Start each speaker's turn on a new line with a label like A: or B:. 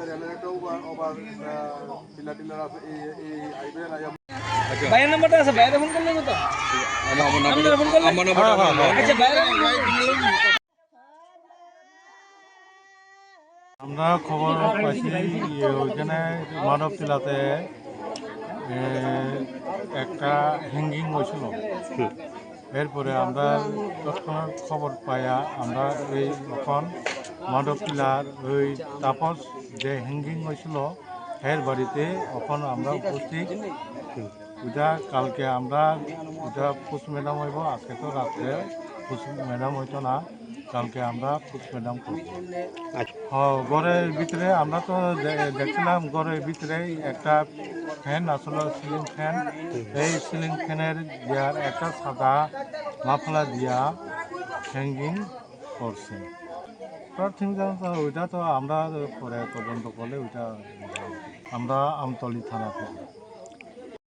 A: রেলের একটা over pillar tiller আছে এই আইবে
B: ভাইয়ের নাম্বারটা আছে, ভাইয়ের ফোন করলেন তো? আমার নাম্বারটা আচ্ছা ভাইয়ের।
C: আমরা খবর পাইছি ওইখানে মানব টিলাতে একটা হ্যাঙ্গিং হয়েছিল। এরপরে আমরা তৎক্ষণাৎ খবর পাইয়া আমরা এই এখন মানব টিলার ওই তাপস যে হ্যাঙ্গিং হয়েছিল এর বাড়িতে এখন আমরা উপস্থিত। ওইটা কালকে আমরা ওইটা পোস্টম্যাডাম হইব, আজকে তো রাত্রে পোস্টম্যাডাম হইতো না, কালকে আমরা পোস্টম্যাডাম করব। ঘরের ভিতরে আমরা তো দেখছিলাম ঘরের ভিতরে একটা ফ্যান আসলে সিলিং ফ্যান, এই সিলিং ফ্যানের দেওয়ার একটা সাদা মাফলা দিয়া হ্যাঙ্গিং করছে। ওইটা তো আমরা পরে তদন্ত করলে ওইটা আমরা আমতলী থানা থেকে